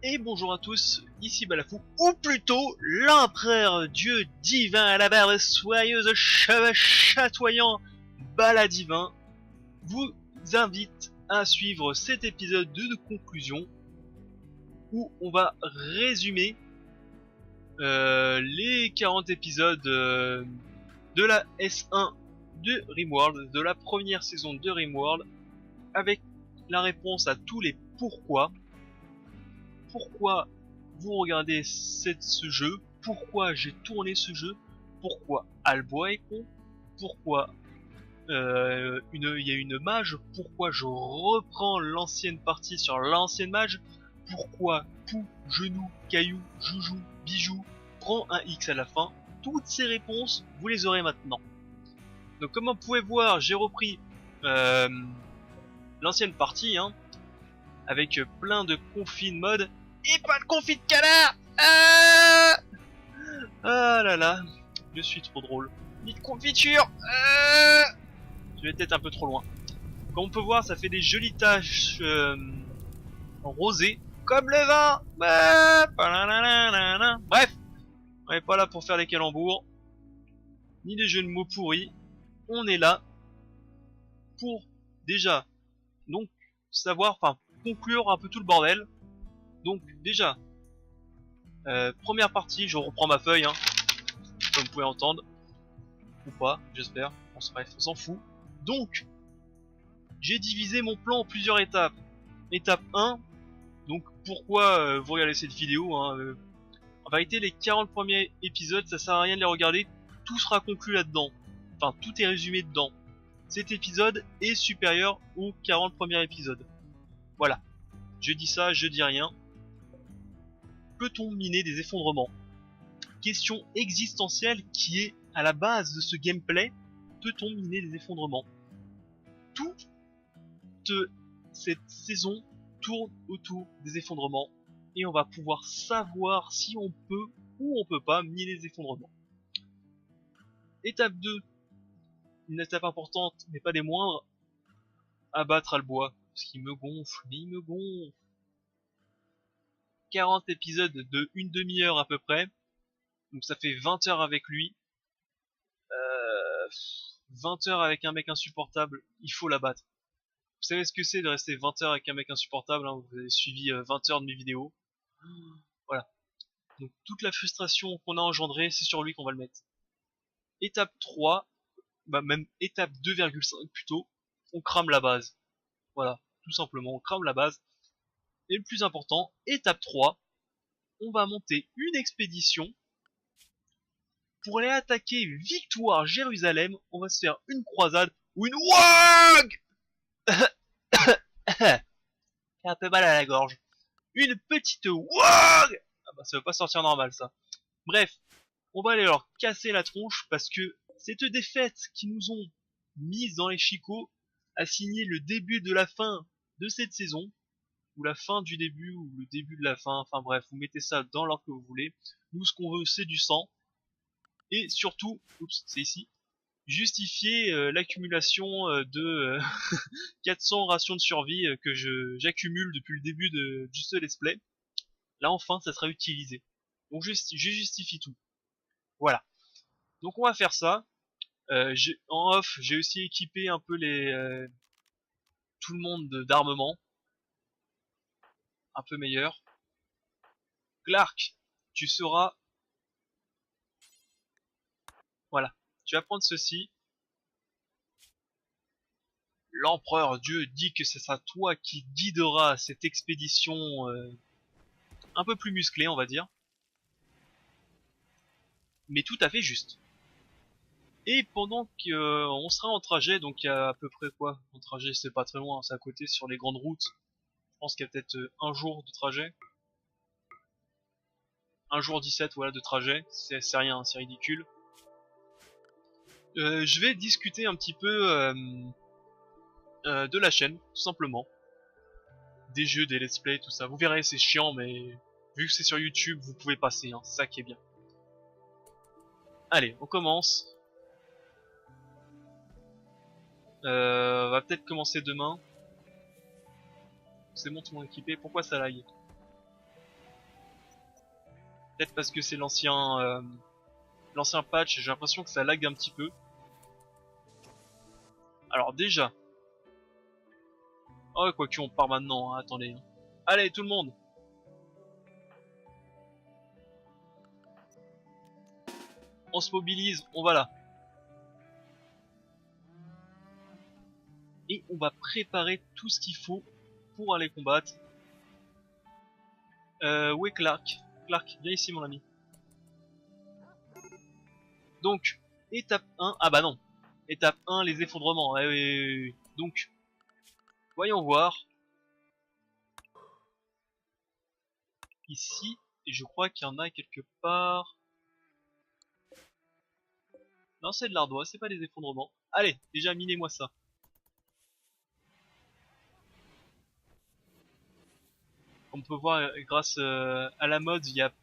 Et bonjour à tous, ici Balafou, ou plutôt l'empereur dieu divin à la barbe soyeuse, chatoyant Baladivin vous invite à suivre cet épisode de conclusion où on va résumer les 40 épisodes de la S1 de RimWorld, de la première saison de RimWorld, avec la réponse à tous les pourquoi. Pourquoi vous regardez ce jeu, pourquoi j'ai tourné ce jeu, pourquoi Albois est con, pourquoi il y a une mage, pourquoi je reprends l'ancienne partie sur l'ancienne mage, pourquoi Pou, Genou, Caillou, Joujou, Bijou prend un X à la fin. Toutes ces réponses, vous les aurez maintenant. Donc comme vous pouvez voir, j'ai repris l'ancienne partie, avec plein de confis de mode. Et pas de confit de canard. Ah là là, je suis trop drôle. Ni de confiture. Je vais peut-être un peu trop loin. Comme on peut voir, ça fait des jolies taches rosées, comme le vin. Bref, on n'est pas là pour faire des calembours, ni des jeux de mots pourris. On est là pour déjà, donc, savoir, conclure un peu tout le bordel. Donc déjà, première partie, je reprends ma feuille, comme vous pouvez entendre. Ou pas, j'espère. Bref, on s'en fout. Donc, j'ai divisé mon plan en plusieurs étapes. Étape 1, donc pourquoi vous regardez cette vidéo en vérité, les 40 premiers épisodes, ça sert à rien de les regarder. Tout sera conclu là-dedans. Enfin, tout est résumé dedans. Cet épisode est supérieur aux 40 premiers épisodes. Voilà. Je dis ça, je dis rien. Peut-on miner des effondrements? Question existentielle qui est à la base de ce gameplay. Peut-on miner des effondrements? Toute cette saison tourne autour des effondrements et on va pouvoir savoir si on peut ou on peut pas miner les effondrements. Étape 2, une étape importante mais pas des moindres, abattre Albois, parce qu'il me gonfle, mais il me gonfle. 40 épisodes de une demi-heure à peu près, donc ça fait 20 heures avec lui. 20 heures avec un mec insupportable, il faut l'abattre. Vous savez ce que c'est de rester 20 heures avec un mec insupportable, vous avez suivi 20 heures de mes vidéos. Voilà. Donc toute la frustration qu'on a engendrée, c'est sur lui qu'on va le mettre. Étape 3, même étape 2,5 plutôt, on crame la base. Voilà, tout simplement, on crame la base. Et le plus important, étape 3, on va monter une expédition pour aller attaquer Victoire Jérusalem. On va se faire une croisade ou une WAG. Un peu mal à la gorge. Une petite WAG. Ah bah ça va pas sortir normal ça. Bref, on va aller leur casser la tronche parce que cette défaite qui nous ont mise dans les chicots a signé le début de la fin de cette saison, ou la fin du début, ou le début de la fin, enfin bref, vous mettez ça dans l'ordre que vous voulez. Nous, ce qu'on veut, c'est du sang. Et surtout, oups, c'est ici, justifier l'accumulation de 400 rations de survie que j'accumule depuis le début du seul let's play. Là, enfin, ça sera utilisé. Donc, je justifie tout. Voilà. Donc, on va faire ça. En off, j'ai aussi équipé un peu tout le monde d'armement. Un peu meilleur. Clark, tu seras... Voilà. Tu vas prendre ceci. L'empereur Dieu dit que ce sera toi qui guidera cette expédition un peu plus musclée, on va dire. Mais tout à fait juste. Et pendant qu'on sera en trajet, donc il y a à peu près quoi? En trajet, c'est pas très loin, c'est à côté sur les grandes routes. Je pense qu'il y a peut-être un jour de trajet. Un jour 17, voilà, de trajet. C'est rien, c'est ridicule. Je vais discuter un petit peu de la chaîne, tout simplement. Des jeux, des let's play, tout ça. Vous verrez, c'est chiant, mais vu que c'est sur YouTube, vous pouvez passer, c'est ça qui est bien. Allez, on commence. On va peut-être commencer demain. C'est bon, tout le monde équipé. Pourquoi ça lag? Peut-être parce que c'est l'ancien patch, j'ai l'impression que ça lag un petit peu. Alors déjà... Oh, quoique on part maintenant, hein, attendez. Allez, tout le monde! On se mobilise, on va là. Et on va préparer tout ce qu'il faut pour aller combattre. Où est Clark? Clark, viens ici mon ami. Donc, étape 1, ah bah non. Étape 1, les effondrements. Eh oui. Donc, voyons voir. Ici, et je crois qu'il y en a quelque part. Non, c'est de l'ardoise, c'est pas des effondrements. Allez, déjà minez-moi ça. On peut voir, grâce à la mode, il y a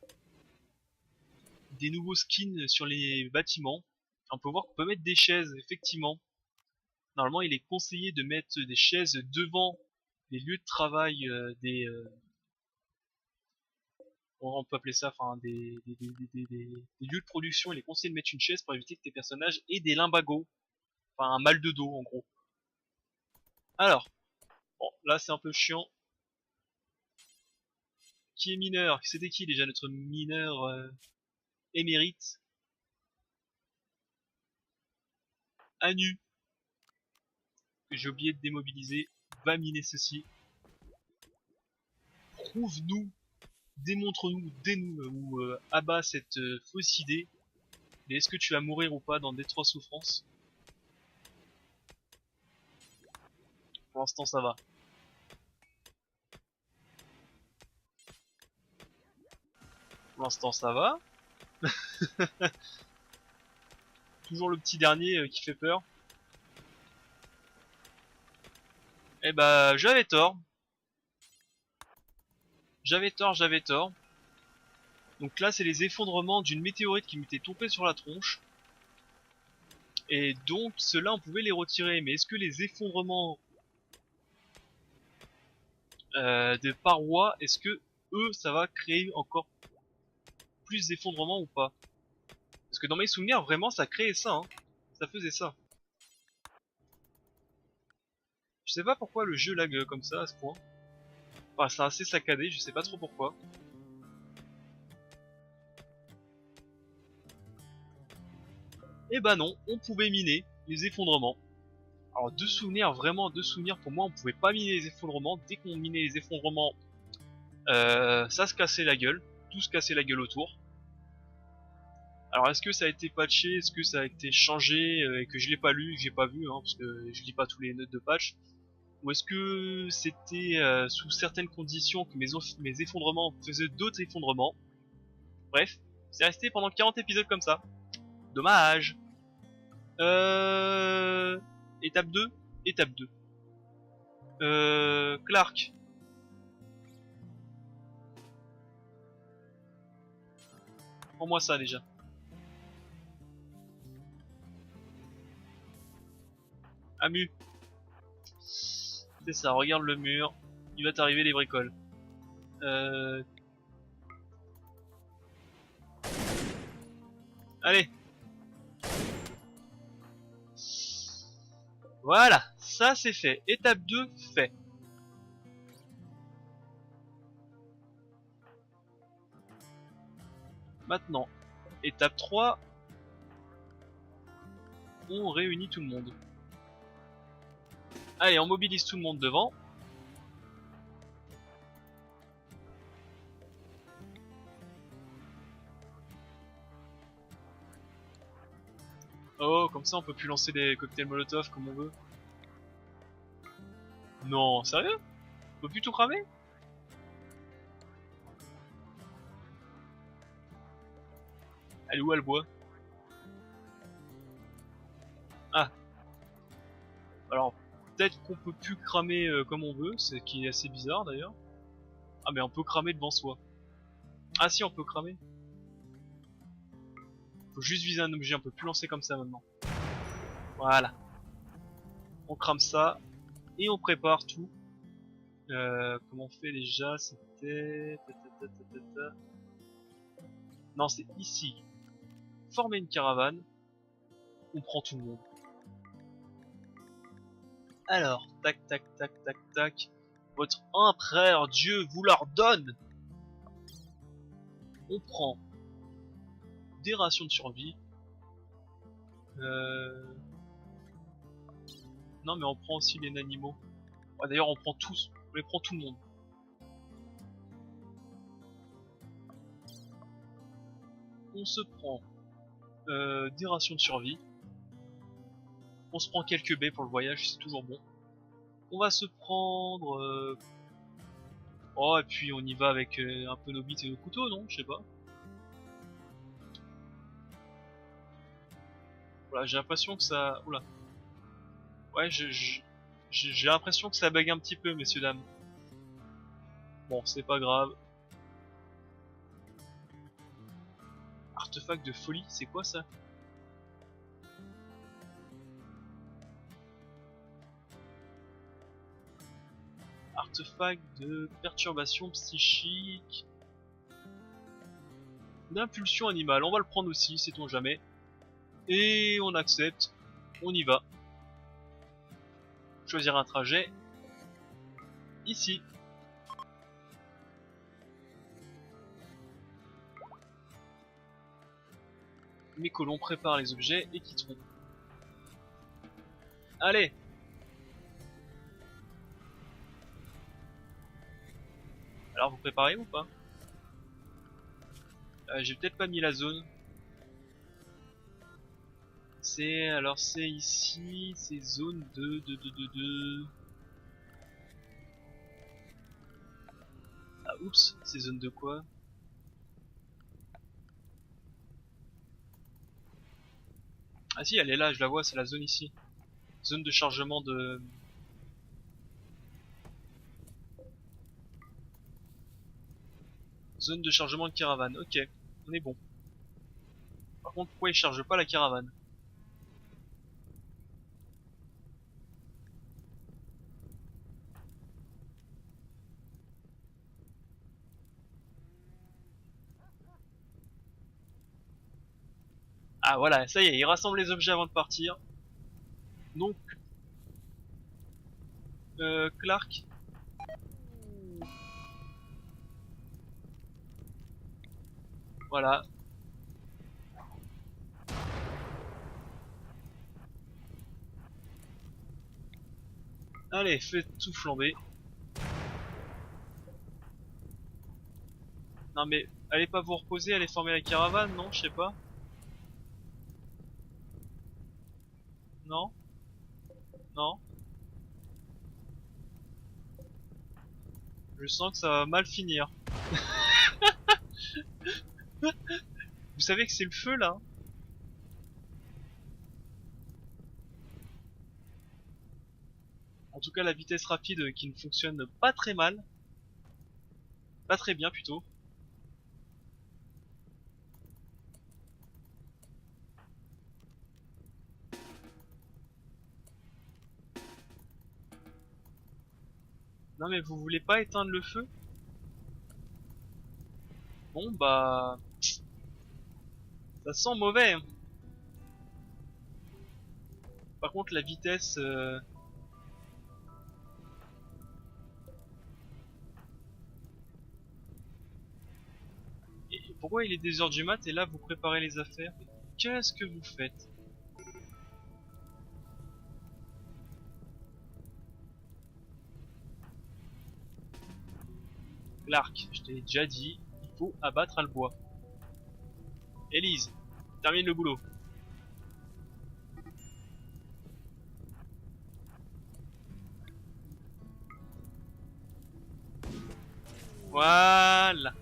des nouveaux skins sur les bâtiments. On peut voir qu'on peut mettre des chaises, effectivement. Normalement, il est conseillé de mettre des chaises devant les lieux de travail on peut appeler ça, enfin, des lieux de production. Il est conseillé de mettre une chaise pour éviter que tes personnages aient des limbagos. Enfin, un mal de dos, en gros. Alors, bon, là, c'est un peu chiant. Qui est mineur? C'était qui déjà notre mineur émérite? Anu, que j'ai oublié de démobiliser, va miner ceci. Prouve-nous, démontre-nous, ou abat cette fausse idée. Mais est-ce que tu vas mourir ou pas dans Détroit Souffrance? Pour l'instant, ça va. Pour l'instant, ça va. Toujours le petit dernier qui fait peur. Eh bah, j'avais tort. J'avais tort, j'avais tort. Donc là, c'est les effondrements d'une météorite qui m'était tombée sur la tronche. Et donc, ceux-là, on pouvait les retirer. Mais est-ce que les effondrements de parois, est-ce que eux, ça va créer encore plus d'effondrements ou pas? Parce que dans mes souvenirs, vraiment, ça créait ça. Hein. Ça faisait ça. Je sais pas pourquoi le jeu lag comme ça à ce point. Enfin, c'est assez saccadé, je sais pas trop pourquoi. Et bah non, on pouvait miner les effondrements. Alors deux souvenirs pour moi, on pouvait pas miner les effondrements. Dès qu'on minait les effondrements, ça se cassait la gueule. Tout se cassait la gueule autour. Alors est-ce que ça a été patché, est-ce que ça a été changé et que je l'ai pas lu, que j'ai pas vu, hein, parce que je lis pas tous les notes de patch. Ou est-ce que c'était sous certaines conditions que mes effondrements faisaient d'autres effondrements? Bref, c'est resté pendant 40 épisodes comme ça. Dommage. Euh... Étape 2. Étape 2. Clark. Prends-moi ça déjà. Amu. C'est ça, regarde le mur. Il va t'arriver des bricoles. Allez. Voilà, ça c'est fait. Étape 2, fait. Maintenant, étape 3, on réunit tout le monde. Allez, on mobilise tout le monde devant. Oh, comme ça on peut plus lancer des cocktails molotov comme on veut. Non, sérieux? On peut plus tout cramer? Elle est où, elle boit? Ah, alors peut-être qu'on peut plus cramer comme on veut, ce qui est assez bizarre d'ailleurs. Ah mais on peut cramer devant soi. Ah si, on peut cramer. Faut juste viser un objet, on peut plus lancer comme ça maintenant. Voilà. On crame ça et on prépare tout. Comment on fait déjà? C'était... Non, c'est ici. Former une caravane. On prend tout le monde. Alors, tac, tac, tac, tac, tac. Votre empereur, Dieu, vous leur donne. On prend des rations de survie. Non, mais on prend aussi les animaux. Ouais, d'ailleurs, on prend tous. On les prend tout le monde. On se prend des rations de survie. On se prend quelques baies pour le voyage, c'est toujours bon. On va se prendre... Oh, et puis on y va avec un peu nos bites et nos couteaux, non? Je sais pas. Voilà, j'ai l'impression que ça... Oula. Ouais, j'ai l'impression que ça bug un petit peu, messieurs, dames. Bon, c'est pas grave. Artefact de folie, c'est quoi ça? Artefact de perturbation psychique. D'impulsion animale, on va le prendre aussi, sait-on jamais. Et on accepte, on y va. Choisir un trajet. Ici. Mes colons préparent les objets et quitteront. Allez! Alors vous préparez ou pas? J'ai peut-être pas mis la zone. Alors c'est ici, c'est zone 2. Ah oups, c'est zone de quoi? Ah si, elle est là, je la vois, c'est la zone ici. Zone de chargement de... Zone de chargement de caravane, ok, on est bon. Par contre, pourquoi il charge pas la caravane? Ah voilà, ça y est, il rassemble les objets avant de partir. Donc, Clark. Voilà. Allez, faites tout flamber. Non mais, allez pas vous reposer, allez former la caravane, non? Je sais pas. Non? Non? Je sens que ça va mal finir. Vous savez que c'est le feu là? En tout cas la vitesse rapide qui ne fonctionne pas très mal. Pas très bien plutôt. Non mais vous voulez pas éteindre le feu? Bon bah... Ça sent mauvais hein. Par contre la vitesse... Et pourquoi il est des heures du mat et là vous préparez les affaires? Qu'est-ce que vous faites? Clark, je t'ai déjà dit, il faut abattre le bois. Elise, termine le boulot. Voilà.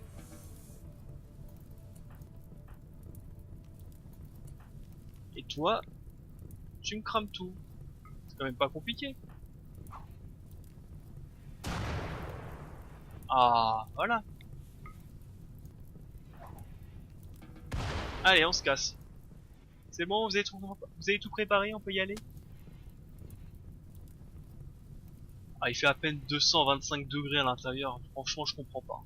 Et toi, tu me crames tout. C'est quand même pas compliqué. Ah, voilà. Allez, on se casse. C'est bon, vous avez tout préparé, on peut y aller? Ah, il fait à peine 225 degrés à l'intérieur. Franchement, je comprends pas.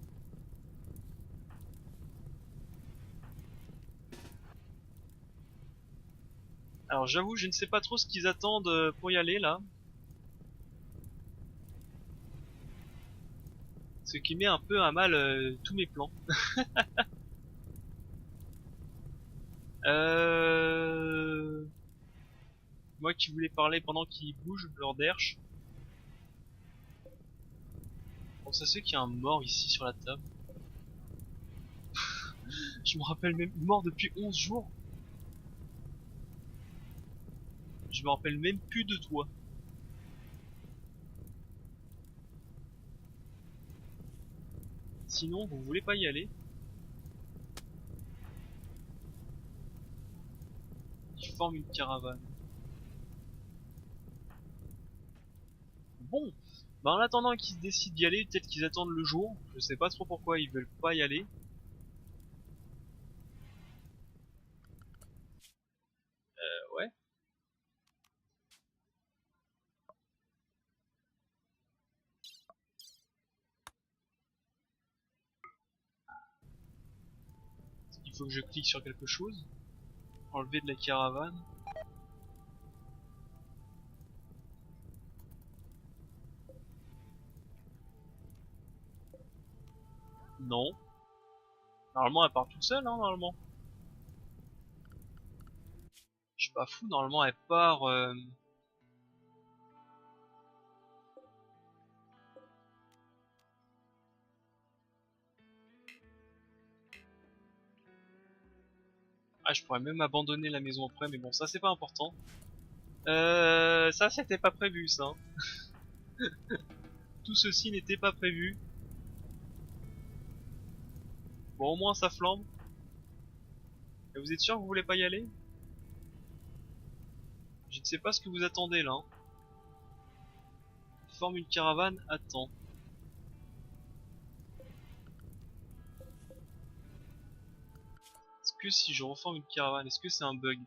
Alors j'avoue, je ne sais pas trop ce qu'ils attendent pour y aller là. Ce qui met un peu à mal tous mes plans. Euh... Moi qui voulais parler pendant qu'ils bougent, leur derche. Bon, ça se fait qu'il y a un mort ici sur la table. Je me rappelle même mort depuis 11 jours. Je me rappelle même plus de toi. Sinon, vous voulez pas y aller? Ils forment une caravane. Bon, bah en attendant qu'ils se décident d'y aller, peut-être qu'ils attendent le jour. Je sais pas trop pourquoi ils veulent pas y aller. Ouais. Il faut que je clique sur quelque chose. Enlever de la caravane. Non. Normalement, elle part toute seule, hein, normalement. Je suis pas fou, normalement, elle part... Ah, je pourrais même abandonner la maison après, mais bon, ça c'est pas important. Ça c'était pas prévu, ça. Tout ceci n'était pas prévu. Bon, au moins ça flambe. Et vous êtes sûr que vous voulez pas y aller? Je ne sais pas ce que vous attendez là. Hein. Forme une caravane, attends. Est-ce que si je reforme une caravane, est-ce que c'est un bug?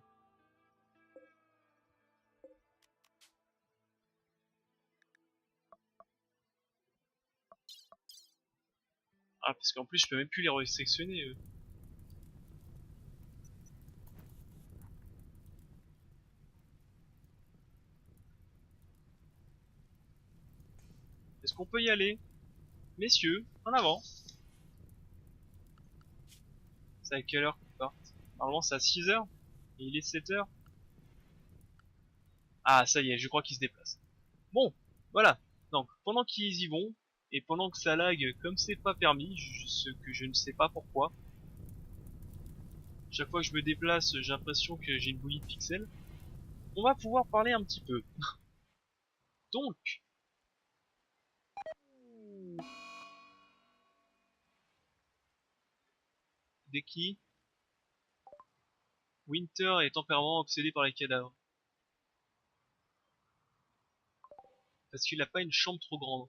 Ah, parce qu'en plus je peux même plus les resélectionner eux. Est-ce qu'on peut y aller? Messieurs, en avant. C'est à quelle heure qu'ils partent? Normalement c'est à 6 heures. Et il est 7 heures. Ah, ça y est, je crois qu'ils se déplacent. Bon, voilà. Donc, pendant qu'ils y vont, et pendant que ça lag comme c'est pas permis, ce que je ne sais pas pourquoi, chaque fois que je me déplace, j'ai l'impression que j'ai une bouillie de pixels, on va pouvoir parler un petit peu. Donc, Deki, Winter est tempérament obsédé par les cadavres. Parce qu'il a pas une chambre trop grande.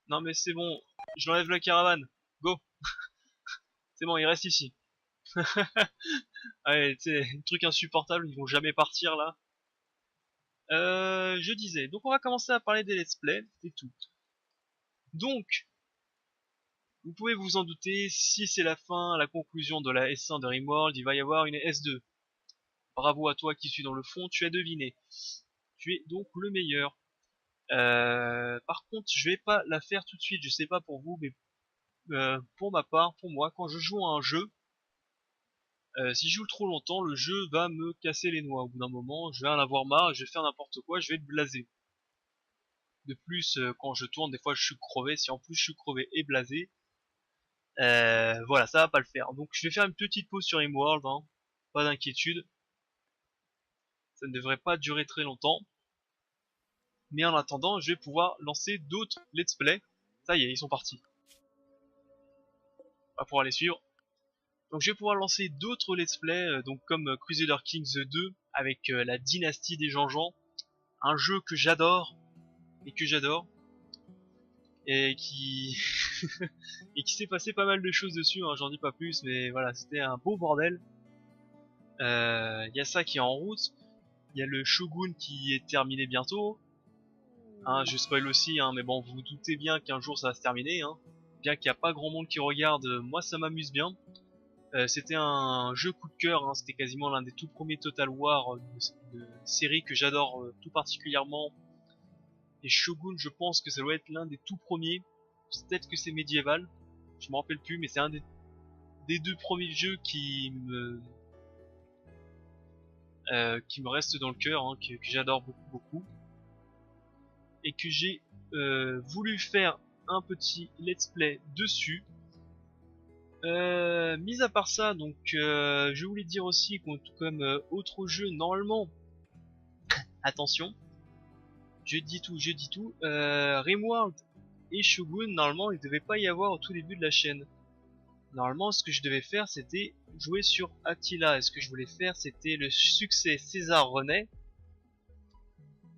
Non mais c'est bon, j'enlève la caravane. Go. C'est bon, il reste ici. Allez, tu sais, un truc insupportable, ils vont jamais partir là. Je disais, donc on va commencer à parler des let's play et tout. Donc, vous pouvez vous en douter, si c'est la fin, la conclusion de la S1 de Rimworld, il va y avoir une S2. Bravo à toi qui suis dans le fond, tu as deviné. Tu es donc le meilleur. Par contre, je vais pas la faire tout de suite, je sais pas pour vous, mais pour ma part, pour moi, quand je joue à un jeu, si je joue trop longtemps, le jeu va me casser les noix. Au bout d'un moment, je vais en avoir marre, je vais faire n'importe quoi, je vais être blasé. De plus, quand je tourne, des fois je suis crevé, si en plus je suis crevé et blasé, voilà, ça va pas le faire. Donc je vais faire une petite pause sur Rimworld, hein. Pas d'inquiétude, ça ne devrait pas durer très longtemps. Mais en attendant, je vais pouvoir lancer d'autres let's play. Ça y est, ils sont partis. On va pouvoir les suivre. Donc je vais pouvoir lancer d'autres let's play, donc comme Crusader Kings 2 avec la dynastie des Jean-Jean, un jeu que j'adore et que j'adore et qui et qui s'est passé pas mal de choses dessus. Hein, j'en dis pas plus, mais voilà, c'était un beau bordel. Y a ça qui est en route. Il y a le Shogun qui est terminé bientôt. Hein, je spoil aussi, hein, mais bon, vous vous doutez bien qu'un jour ça va se terminer. Hein. Bien qu'il n'y a pas grand monde qui regarde, moi ça m'amuse bien. C'était un jeu coup de cœur, hein, c'était quasiment l'un des tout premiers Total War de série que j'adore tout particulièrement. Et Shogun, je pense que ça doit être l'un des tout premiers. Peut-être que c'est médiéval, je me rappelle plus, mais c'est un des deux premiers jeux qui me reste dans le cœur, hein, que j'adore beaucoup beaucoup. Et que j'ai voulu faire un petit let's play dessus. Mis à part ça, donc je voulais dire aussi comme autre jeu, normalement, attention, je dis tout, Rimworld et Shogun, normalement il devait pas y avoir au tout début de la chaîne. Normalement ce que je devais faire c'était jouer sur Attila, et ce que je voulais faire c'était le succès César renaît,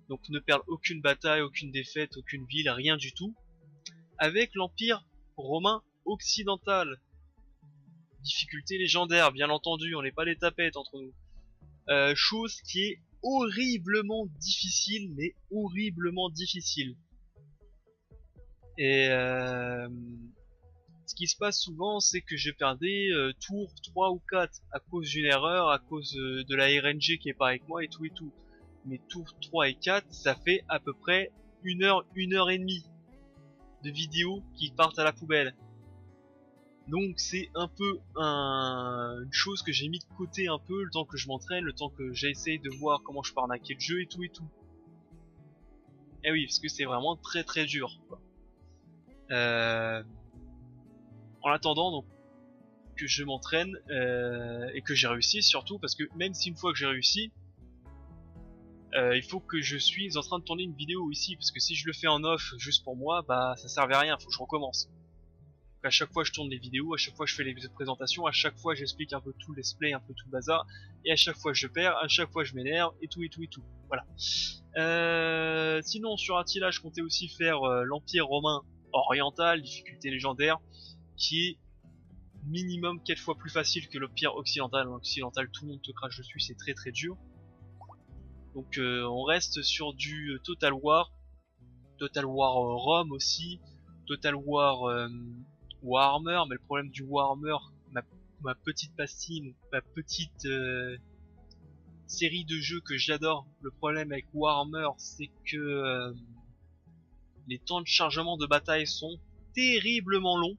donc ne perdre aucune bataille, aucune défaite, aucune ville, rien du tout, avec l'Empire romain occidental. Difficulté légendaire, bien entendu, on n'est pas des tapettes entre nous. Chose qui est horriblement difficile, mais horriblement difficile. Et ce qui se passe souvent, c'est que je perdais tour 3 ou 4 à cause d'une erreur, à cause de la RNG qui est pas avec moi et tout et tout. Mais tour 3 et 4, ça fait à peu près 1 heure et demie de vidéos qui partent à la poubelle. Donc c'est un peu une chose que j'ai mis de côté un peu le temps que je m'entraîne, le temps que j'essaye de voir comment je peux arnaquer le jeu et tout et tout. Et oui, parce que c'est vraiment très très dur, quoi. En attendant donc que je m'entraîne et que j'ai réussi surtout, parce que même si une fois que j'ai réussi, il faut que je suis en train de tourner une vidéo ici, parce que si je le fais en off juste pour moi, bah ça servait à rien, faut que je recommence. À chaque fois je tourne les vidéos, à chaque fois je fais les présentations, à chaque fois j'explique un peu tout le let's play, un peu tout le bazar, et à chaque fois je perds, à chaque fois je m'énerve, et tout et tout et tout. Voilà. Sinon sur Attila je comptais aussi faire l'Empire romain oriental, difficulté légendaire, qui est minimum 4 fois plus facile que l'Empire occidental. L'occidental tout le monde te crache dessus, c'est très très dur. Donc on reste sur du Total War Rome aussi, Total War Warhammer, mais le problème du Warhammer, ma petite pastille, ma petite série de jeux que j'adore, le problème avec Warhammer, c'est que les temps de chargement de bataille sont terriblement longs.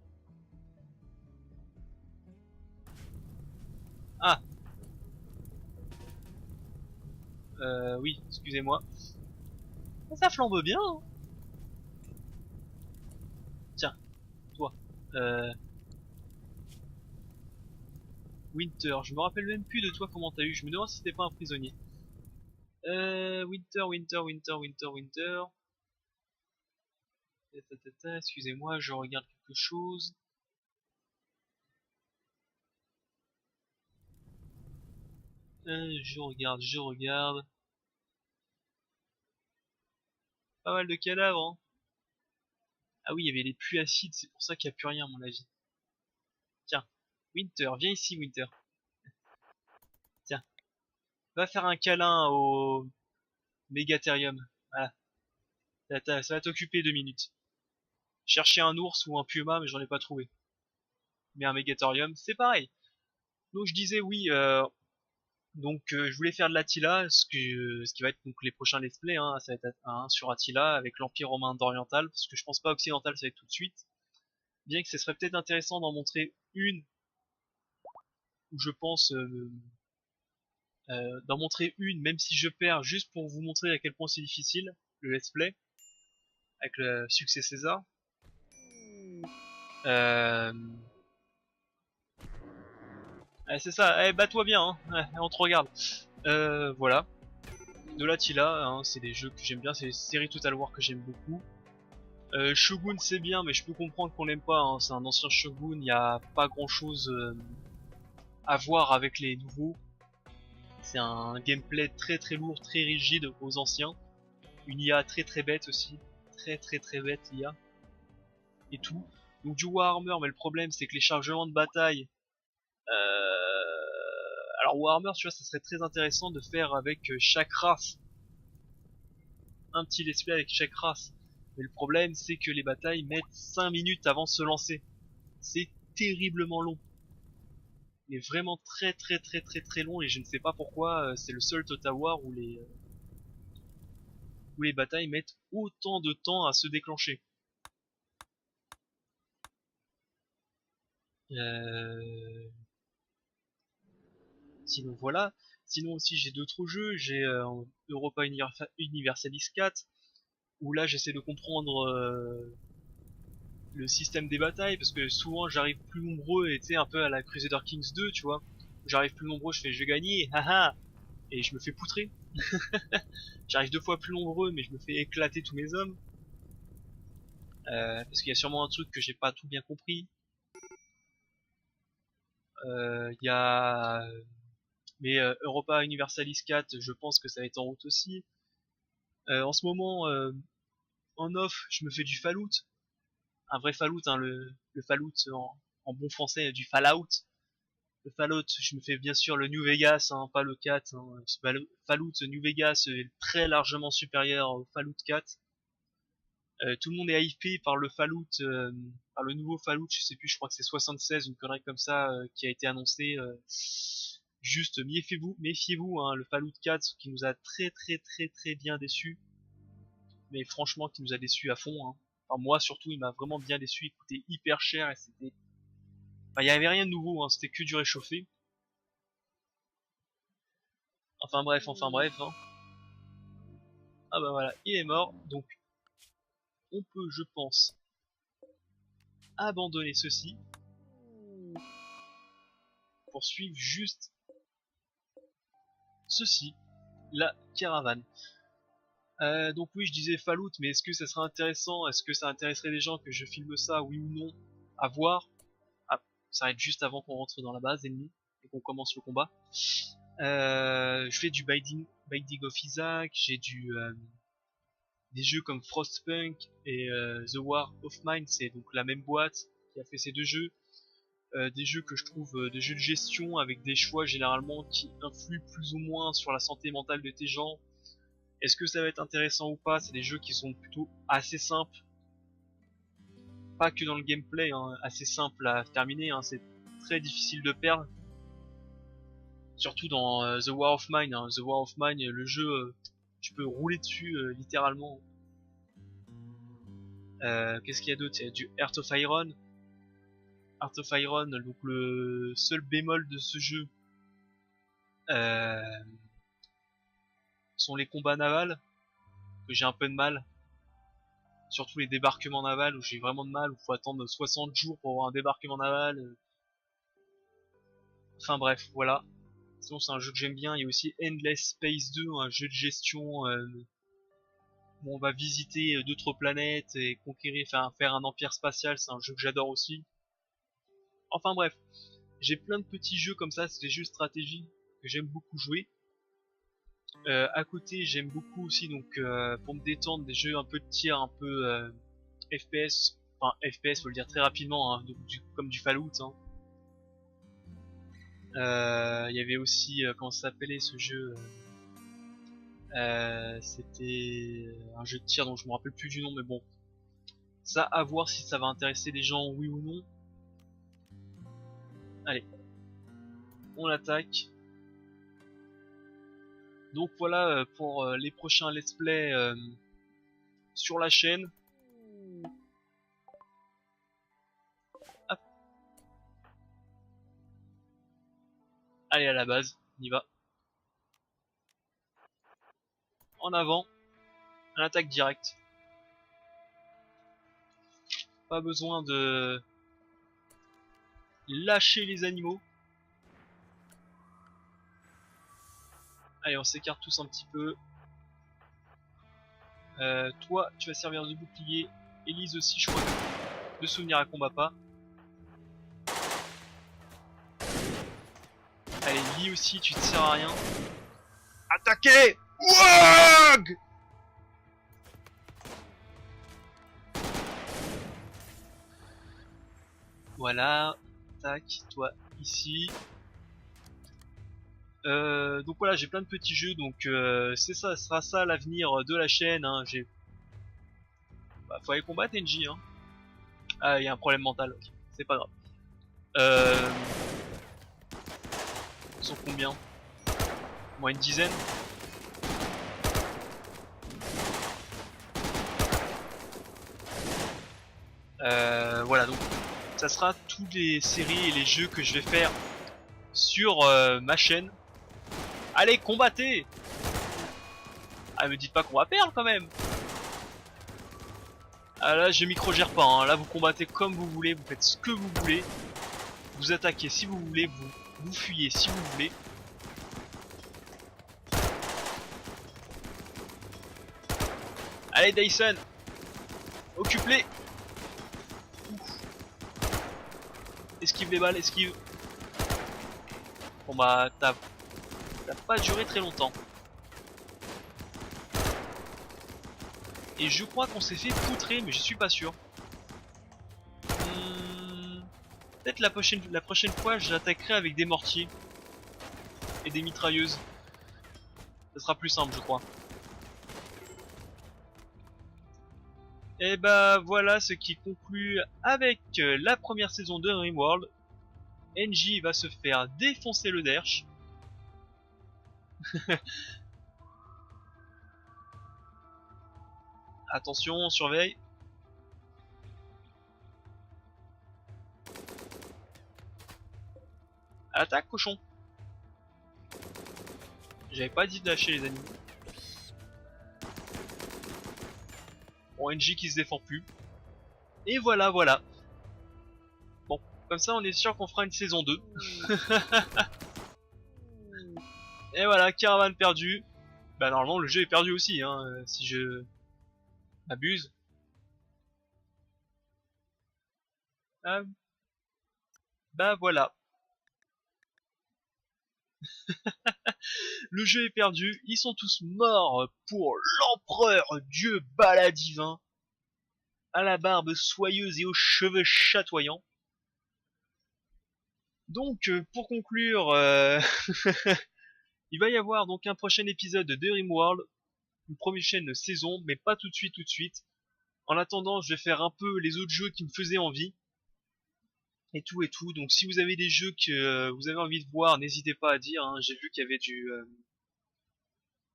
Ah, oui, excusez-moi. Ça flambe bien, hein. Tiens, toi, Winter, je me rappelle même plus de toi comment t'as eu, je me demande si t'es pas un prisonnier. Winter. Excusez-moi, je regarde quelque chose. Je regarde. Pas mal de cadavres, hein. Ah oui, il y avait les pluies acides, c'est pour ça qu'il n'y a plus rien à mon avis. Tiens, Winter, viens ici Winter. Tiens, va faire un câlin au Megatherium. Voilà, ça va t'occuper 2 minutes. Chercher un ours ou un puma, mais j'en ai pas trouvé. Mais un Megatherium, c'est pareil. Donc je disais oui, donc je voulais faire de l'Attila, ce qui va être donc les prochains let's play, hein, ça va être un sur Attila avec l'Empire romain d'oriental, parce que je pense pas occidental ça va être tout de suite. Bien que ce serait peut-être intéressant d'en montrer une, où je pense d'en montrer une, même si je perds, juste pour vous montrer à quel point c'est difficile, le let's play, avec le succès César. Euh... c'est ça, bats-toi bien, hein. On te regarde. Voilà. De l'Attila, hein, c'est des jeux que j'aime bien, c'est des séries Total War que j'aime beaucoup. Shogun c'est bien, mais je peux comprendre qu'on l'aime pas, hein. C'est un ancien Shogun, il n'y a pas grand chose à voir avec les nouveaux. C'est un gameplay très très lourd, très rigide aux anciens. Une IA très très bête aussi, très bête l'IA. Et tout. Donc du Warhammer, mais le problème c'est que les chargements de bataille... Alors Warhammer, tu vois, ça serait très intéressant de faire avec chaque race. Un petit let's play avec chaque race. Mais le problème c'est que les batailles mettent 5 minutes avant de se lancer. C'est terriblement long. mais vraiment très long, et je ne sais pas pourquoi c'est le seul Total War où les batailles mettent autant de temps à se déclencher. Sinon voilà. Sinon aussi j'ai d'autres jeux, j'ai Europa Universalis 4, où là j'essaie de comprendre le système des batailles, parce que souvent j'arrive plus nombreux, et tu sais, un peu à la Crusader Kings 2, tu vois. J'arrive plus nombreux, je vais gagner, haha, et je me fais poutrer. J'arrive 2 fois plus nombreux, mais je me fais éclater tous mes hommes. Parce qu'il y a sûrement un truc que j'ai pas tout bien compris. Il y a... Mais Europa Universalis 4, je pense que ça va être en route aussi. En ce moment, en off, je me fais du Fallout. Un vrai Fallout, hein, le Fallout en bon français, du Fallout. Le Fallout, je me fais bien sûr le New Vegas, hein, pas le 4. Hein. Fallout New Vegas est très largement supérieur au Fallout 4. Tout le monde est hypé par le Fallout, par le nouveau Fallout, je sais plus, je crois que c'est 76, une connerie comme ça, qui a été annoncé. Juste méfiez-vous, hein, le Fallout 4 qui nous a très bien déçus, mais franchement qui nous a déçus à fond. Hein. Enfin moi surtout, il m'a vraiment bien déçu, il coûtait hyper cher et c'était, enfin il y avait rien de nouveau, hein, c'était que du réchauffé. Enfin bref. Hein. Ah bah voilà, il est mort, donc on peut, je pense, abandonner ceci pour suivre juste ceci, la caravane. Donc oui, je disais Fallout, mais est-ce que ça serait intéressant? Est-ce que ça intéresserait les gens que je filme ça, oui ou non? À voir. Ah, ça arrête juste avant qu'on rentre dans la base ennemie et qu'on commence le combat. Je fais du Binding of Isaac, j'ai des jeux comme Frostpunk et The War of Mine, c'est donc la même boîte qui a fait ces 2 jeux. Des jeux que je trouve des jeux de gestion avec des choix généralement qui influent plus ou moins sur la santé mentale de tes gens. Est-ce que ça va être intéressant ou pas? C'est des jeux qui sont plutôt assez simples, pas que dans le gameplay, hein, assez simple à terminer, hein, c'est très difficile de perdre. Surtout dans The War of Mine, hein. The War of Mine, le jeu, tu peux rouler dessus littéralement. Qu'est-ce qu'il y a d'autre? Il y a du Heart of Iron. Heart of Iron, donc le seul bémol de ce jeu sont les combats navals, que j'ai un peu de mal. Surtout les débarquements navals où j'ai vraiment de mal, où il faut attendre 60 jours pour avoir un débarquement naval. Enfin bref, voilà. Sinon c'est un jeu que j'aime bien. Il y a aussi Endless Space 2, un jeu de gestion où on va visiter d'autres planètes et conquérir, enfin faire un empire spatial. C'est un jeu que j'adore aussi. Enfin bref, j'ai plein de petits jeux comme ça, c'est des jeux de stratégie que j'aime beaucoup jouer. À côté, j'aime beaucoup aussi, donc pour me détendre, des jeux un peu de tir, un peu FPS. Enfin FPS, faut le dire très rapidement, hein, comme du Fallout. Hein. Il y avait aussi, comment ça s'appelait ce jeu? C'était un jeu de tir dont je me rappelle plus du nom, mais bon. Ça, à voir si ça va intéresser les gens, oui ou non. Allez, on attaque. Donc voilà pour les prochains let's play sur la chaîne. Hop. Allez, à la base, on y va. En avant, à l'attaque directe. Pas besoin de lâcher les animaux. Allez, on s'écarte tous un petit peu. Toi, tu vas servir de bouclier. Elise aussi, je crois. De souvenir à combat pas. Allez, Lee aussi, tu te sers à rien. Attaquez! Wouag! Voilà. Tac, toi ici. Donc voilà, j'ai plein de petits jeux, donc c'est ça, ce sera ça l'avenir de la chaîne. Hein. Bah, faut aller combattre Enji. Hein. Ah, il y a un problème mental. Okay. C'est pas grave. Ils sont combien? Au moins une dizaine. Voilà, donc ça sera toutes les séries et les jeux que je vais faire sur ma chaîne. Allez, combattez! Ah, me dites pas qu'on va perdre quand même! Ah là, je micro-gère pas, hein. Là vous combattez comme vous voulez, vous faites ce que vous voulez. Vous attaquez si vous voulez, vous fuyez si vous voulez. Allez Dyson, occupe-les. Esquive les balles, esquive. Bon bah t'as pas duré très longtemps. Et je crois qu'on s'est fait poutrer, mais je suis pas sûr. Peut-être la prochaine fois j'attaquerai avec des mortiers et des mitrailleuses. Ça sera plus simple je crois. Et bah voilà ce qui conclut avec la première saison de RimWorld. NJ va se faire défoncer le derche. Attention, on surveille. Attaque cochon. J'avais pas dit de lâcher les animaux. Bon, NJ qui se défend plus. Et voilà, voilà. Bon, comme ça on est sûr qu'on fera une saison 2. Et voilà, caravane perdue. Bah normalement le jeu est perdu aussi, hein, si je m'abuse. Ah, bah voilà. Le jeu est perdu, ils sont tous morts pour l'empereur dieu Baladivin, à la barbe soyeuse et aux cheveux chatoyants. Donc pour conclure, il va y avoir donc un prochain épisode de RimWorld, une prochaine saison, mais pas tout de suite, tout de suite. En attendant, je vais faire un peu les autres jeux qui me faisaient envie. Et tout et tout. Donc si vous avez des jeux que vous avez envie de voir, n'hésitez pas à dire, hein. J'ai vu qu'il y avait il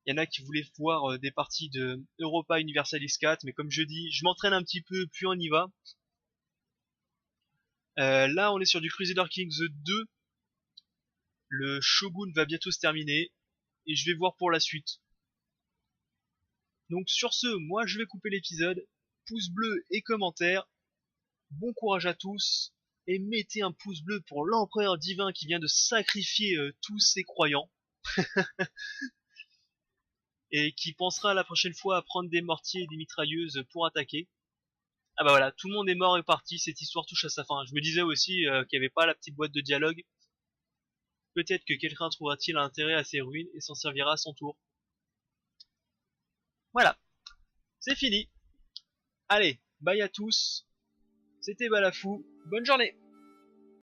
y en a qui voulaient voir des parties de Europa Universalis 4, mais comme je dis, je m'entraîne un petit peu, puis on y va. Là, on est sur du Crusader Kings 2. Le Shogun va bientôt se terminer, et je vais voir pour la suite. Donc sur ce, moi je vais couper l'épisode. Pouce bleu et commentaire. Bon courage à tous, et mettez un pouce bleu pour l'empereur divin qui vient de sacrifier tous ses croyants. Et qui pensera la prochaine fois à prendre des mortiers et des mitrailleuses pour attaquer. Ah bah voilà, tout le monde est mort et parti, cette histoire touche à sa fin. Je me disais aussi qu'il n'y avait pas la petite boîte de dialogue. Peut-être que quelqu'un trouvera-t-il un intérêt à ces ruines et s'en servira à son tour. Voilà, c'est fini. Allez, bye à tous. C'était Balafou, bonne journée.